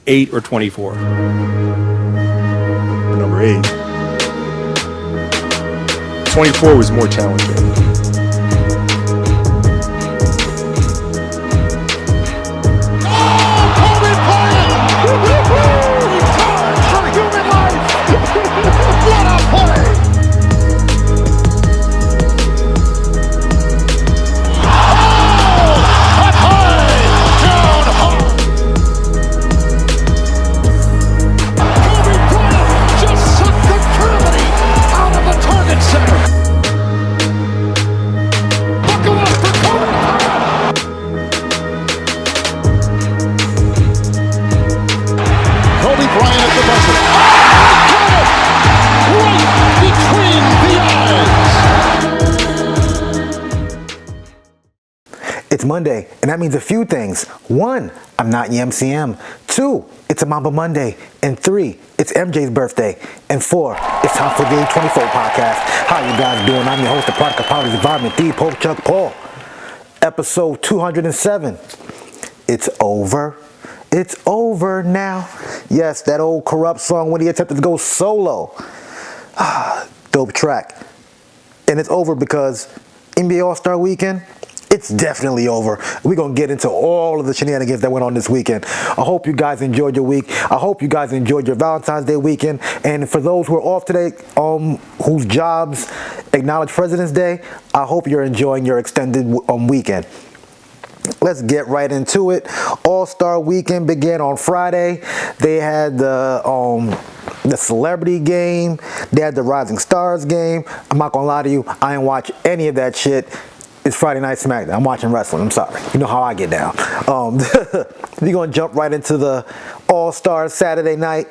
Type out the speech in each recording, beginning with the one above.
8 or 24? Number 8. 24 was more challenging. It's Monday, and that means a few things. 1, I'm not MCM. 2, it's a Mamba Monday. And 3, it's MJ's birthday. And 4, it's time for the 24 podcast. How you guys doing? I'm your host, the product of Poverty's Environment, the Pope Chuck Paul. Episode 207. It's over. It's over now. Yes, that old Corrupt song when he attempted to go solo. Dope track. And it's over because NBA All-Star Weekend, it's definitely over. We're going to get into all of the shenanigans that went on this weekend. I hope you guys enjoyed your week. I hope you guys enjoyed your Valentine's Day weekend. And for those who are off today, whose jobs acknowledge President's Day, I hope you're enjoying your extended weekend. Let's get right into it. All-Star Weekend began on Friday. They had the celebrity game. They had the Rising Stars game. I'm not going to lie to you. I ain't watch any of that shit. It's Friday Night SmackDown. I'm watching wrestling. I'm sorry. You know how I get down. We're going to jump right into the All-Star Saturday night.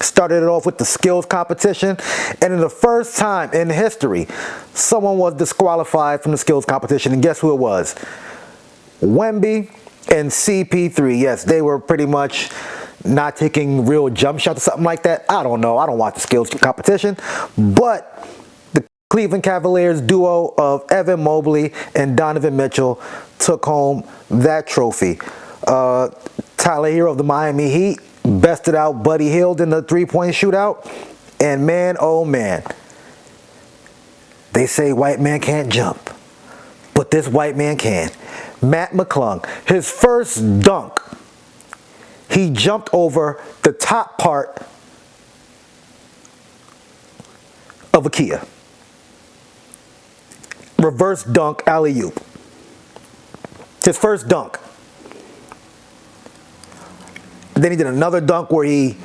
Started it off with the skills competition. And in the first time in history, someone was disqualified from the skills competition. And guess who it was? Wemby and CP3. Yes, they were pretty much not taking real jump shots or something like that. I don't know. I don't watch the skills competition. But the Cleveland Cavaliers duo of Evan Mobley and Donovan Mitchell took home that trophy. Tyler Hero of the Miami Heat bested out Buddy Hield in the three-point shootout. And man, oh man, they say white man can't jump, but this white man can. Matt McClung, his first dunk, he jumped over the top part of a Kia. Reverse dunk, alley-oop. His first dunk. Then he did another dunk where it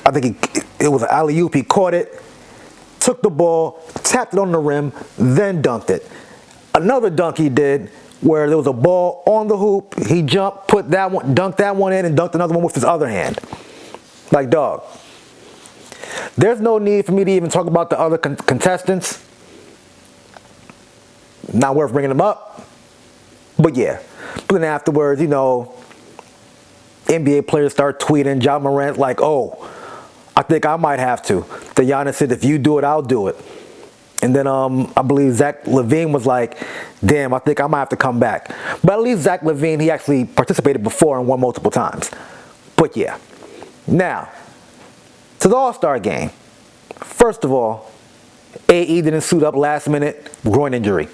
was an alley-oop. He caught it, took the ball, tapped it on the rim, then dunked it. Another dunk he did where there was a ball on the hoop. He jumped, put that one, dunked that one in, and dunked another one with his other hand. Like, dog. There's no need for me to even talk about the other contestants. Not worth bringing them up. But yeah. But then afterwards, NBA players start tweeting. Ja Morant like, oh, I think I might have to. The Giannis said, if you do it, I'll do it. And then I believe Zach LaVine was like, damn, I think I might have to come back. But at least Zach LaVine, he actually participated before and won multiple times. But yeah. Now, to the All-Star game. First of all, AE didn't suit up last minute, groin injury.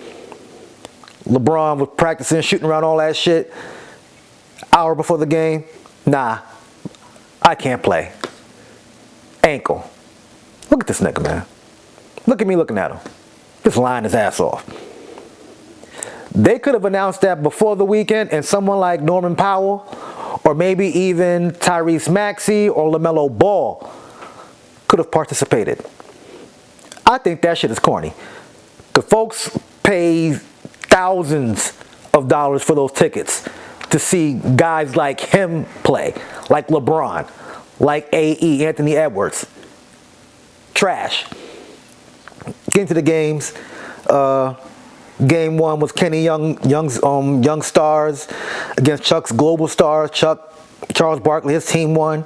LeBron was practicing, shooting around all that shit. Hour before the game, nah, I can't play. Ankle. Look at this nigga, man. Look at me looking at him. Just lying his ass off. They could have announced that before the weekend, and someone like Norman Powell, or maybe even Tyrese Maxey or LaMelo Ball could have participated. I think that shit is corny. The folks pay thousands of dollars for those tickets to see guys like him play, like LeBron, like AE, Anthony Edwards. Trash. Getting to the games, game one was Kenny Young Stars against Chuck's Global Stars. Charles Barkley, his team won.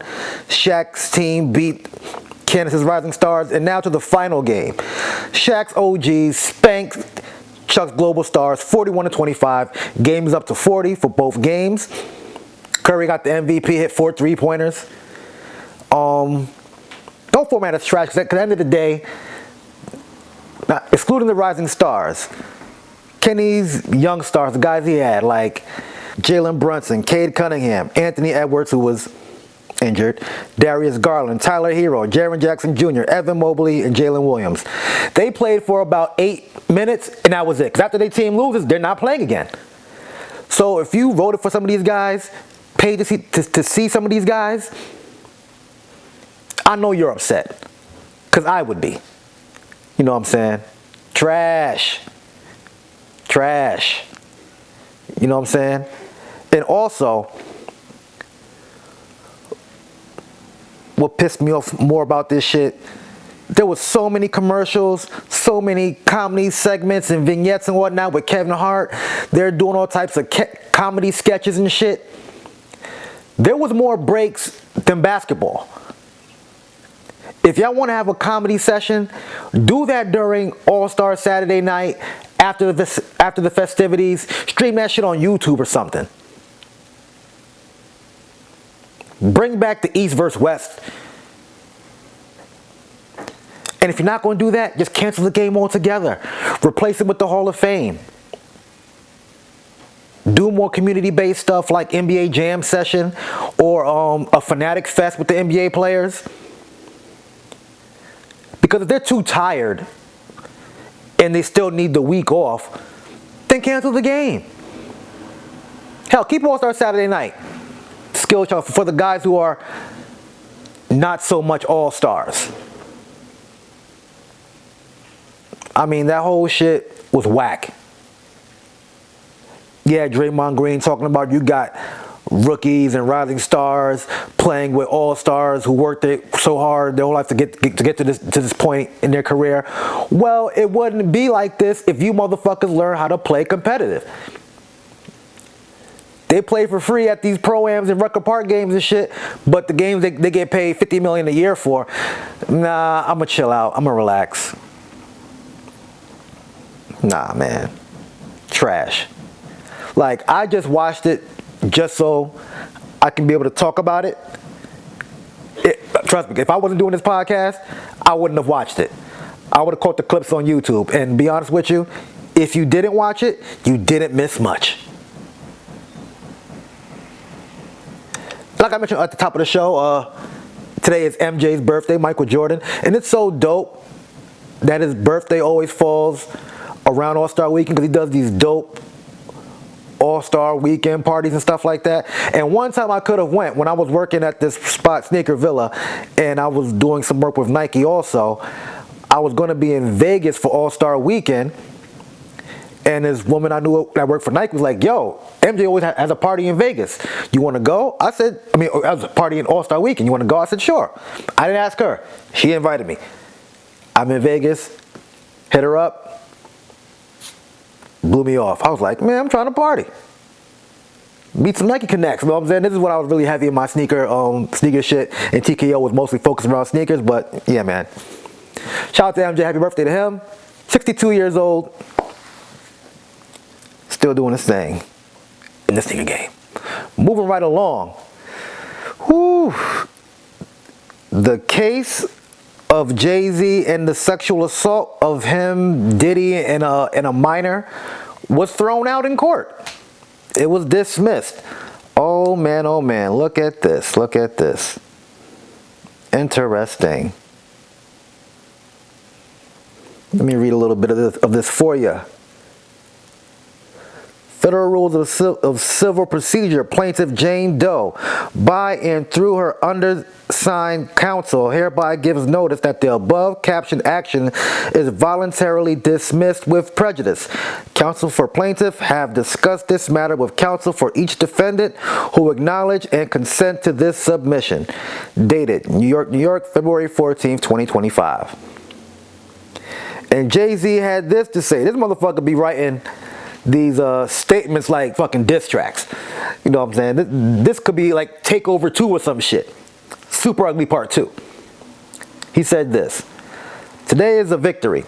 Shaq's team beat Candace's Rising Stars. And now to the final game. Shaq's OGs spanked Chuck's Global Stars 41-25. Game is up to 40 for both games. Curry got the MVP, hit 4 3-pointers. Don't format as trash, because at the end of the day, now, excluding the rising stars, Kenny's young stars, the guys he had, like Jalen Brunson, Cade Cunningham, Anthony Edwards, who was injured, Darius Garland, Tyler Hero, Gerring Jackson Jr., Evan Mobley, and Jalen Williams. They played for about 8 minutes, and that was it. Because after their team loses, they're not playing again. So if you voted for some of these guys, paid to see some of these guys, I know you're upset. Because I would be. You know what I'm saying? Trash. Trash. You know what I'm saying? And also, what pissed me off more about this shit, there was so many commercials, so many comedy segments and vignettes and whatnot with Kevin Hart. They're doing all types of comedy sketches and shit. There was more breaks than basketball. If y'all want to have a comedy session, do that during All-Star Saturday night after the festivities. Stream that shit on YouTube or something. Bring back the East versus West. And if you're not going to do that, just cancel the game altogether. Replace it with the Hall of Fame. Do more community-based stuff like NBA Jam Session or a Fanatic Fest with the NBA players. Because if they're too tired and they still need the week off, then cancel the game. Hell, keep All-Star Saturday night. Skill challenge for the guys who are not so much all-stars. I mean, that whole shit was whack. Yeah, Draymond Green talking about you got rookies and rising stars playing with all-stars who worked it so hard their whole life to get to this point in their career. Well, it wouldn't be like this if you motherfuckers learn how to play competitive. They play for free at these pro-ams and Rucker Park games and shit, but the games they get paid $50 million a year for, nah, I'm gonna chill out. I'm gonna relax. Nah, man. Trash. Like, I just watched it just so I can be able to talk about it. Trust me, if I wasn't doing this podcast, I wouldn't have watched it. I would have caught the clips on YouTube. And to be honest with you, if you didn't watch it, you didn't miss much. Like I mentioned at the top of the show, today is MJ's birthday, Michael Jordan. And it's so dope that his birthday always falls around All-Star Weekend, because he does these dope All-Star Weekend parties and stuff like that. And one time I could have went when I was working at this spot, Sneaker Villa, and I was doing some work with Nike also. I was going to be in Vegas for All-Star Weekend, and this woman I knew that worked for Nike was like, yo, MJ always has a party in Vegas. You want to go? I said, it was a party in All-Star Weekend. You want to go? I said, sure. I didn't ask her. She invited me. I'm in Vegas. Hit her up. Blew me off. I was like, man, I'm trying to party. Meet some Nike connects. You know what I'm saying? This is when I was really heavy in my sneaker shit, and TKO was mostly focused around sneakers, but yeah, man. Shout out to MJ. Happy birthday to him. 62 years old. Still doing his thing in the sneaker game. Moving right along. Whew. The case of Jay-Z and the sexual assault of him, Diddy, and a minor was thrown out in court. It was dismissed. Oh man, look at this, look at this. Interesting. Let me read a little bit of this for you. Federal Rules of Civil Procedure, plaintiff Jane Doe, by and through her undersigned counsel, hereby gives notice that the above captioned action is voluntarily dismissed with prejudice. Counsel for plaintiff have discussed this matter with counsel for each defendant who acknowledge and consent to this submission. Dated, New York, February 14th, 2025. And Jay-Z had this to say. This motherfucker be writing these statements like fucking diss tracks. You know what I'm saying? This could be like Takeover 2 or some shit. Super Ugly Part 2. He said this. Today is a victory.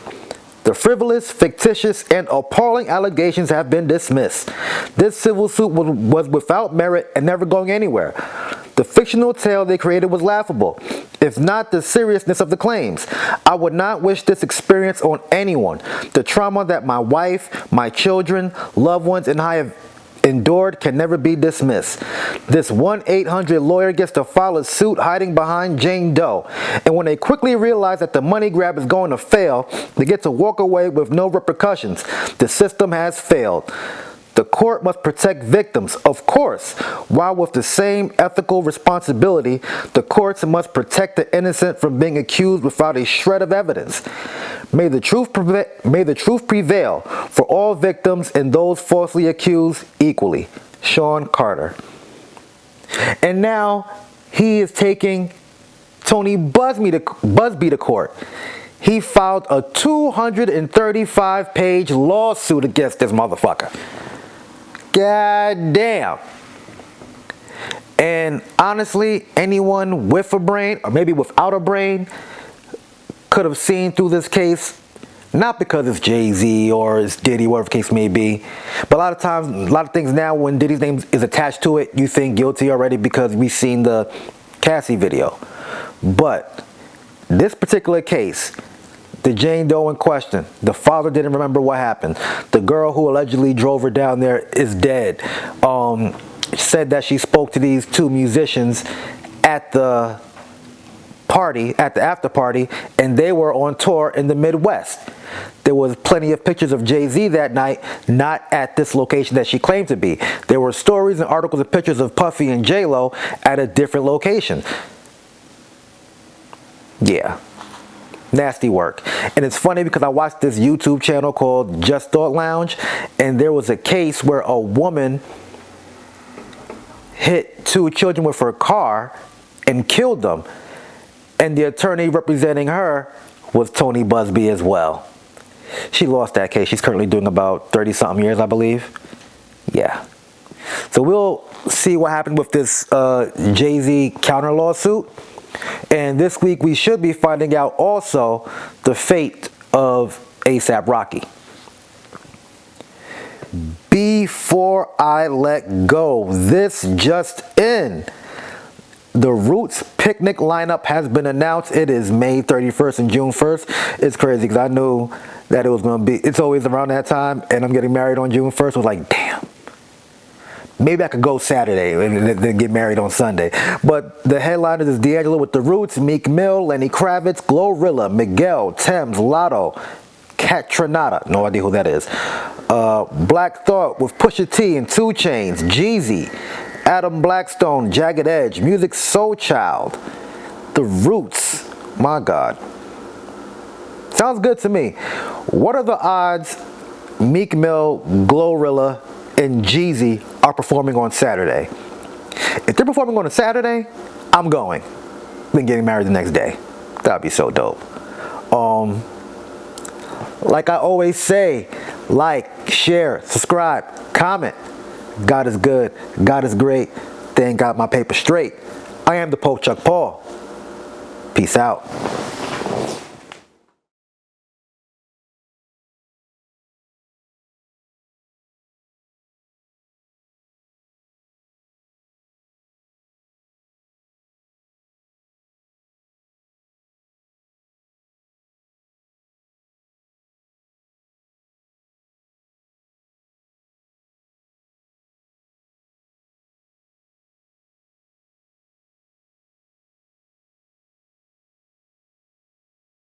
The frivolous, fictitious, and appalling allegations have been dismissed. This civil suit was without merit and never going anywhere. The fictional tale they created was laughable, if not the seriousness of the claims. I would not wish this experience on anyone. The trauma that my wife, my children, loved ones, and I have endured can never be dismissed. This 1-800 lawyer gets to file a suit hiding behind Jane Doe, and when they quickly realize that the money grab is going to fail, they get to walk away with no repercussions. The system has failed. The court must protect victims, of course, while with the same ethical responsibility, the courts must protect the innocent from being accused without a shred of evidence. May the truth prevail for all victims and those falsely accused equally. Sean Carter. And now he is taking Tony Buzbee to court. He filed a 235-page lawsuit against this motherfucker. God damn. And honestly, anyone with a brain, or maybe without a brain, could have seen through this case, not because it's Jay-Z or it's Diddy, whatever the case may be, but a lot of times, a lot of things now, when Diddy's name is attached to it, you think guilty already because we've seen the Cassie video. But this particular case, the Jane Doe in question, the father didn't remember what happened. The girl who allegedly drove her down there is dead. Said that she spoke to these two musicians at the party, at the after party, and they were on tour in the Midwest. There was plenty of pictures of Jay-Z that night, not at this location that she claimed to be. There were stories and articles and pictures of Puffy and J-Lo at a different location. Yeah. Nasty work. And it's funny because I watched this YouTube channel called Just Thought Lounge, and there was a case where a woman hit two children with her car and killed them, and the attorney representing her was Tony Buzbee as well. She lost that case. She's currently doing about 30-something years, I believe. Yeah. So we'll see what happened with this Jay-Z counter lawsuit. And this week we should be finding out also the fate of A$AP Rocky. Before I let go, this just in. The Roots picnic lineup has been announced. It is May 31st and June 1st. It's crazy because I knew that it was going to be, it's always around that time, and I'm getting married on June 1st. I was like, damn. Maybe I could go Saturday and then get married on Sunday. But the headliners is D'Angelo with The Roots, Meek Mill, Lenny Kravitz, Glorilla, Miguel, Thames, Lotto, Catronata, no idea who that is. Black Thought with Pusha T and 2 Chainz, Jeezy, Adam Blackstone, Jagged Edge, Music Soul Child, The Roots. My God. Sounds good to me. What are the odds Meek Mill, Glorilla, and Jeezy are performing on Saturday? If they're performing on a Saturday, I'm going. Then getting married the next day. That'd be so dope. Like I always say, like, share, subscribe, comment. God is good. God is great. Thank God my paper straight. I am the Pope Chuck Paul. Peace out.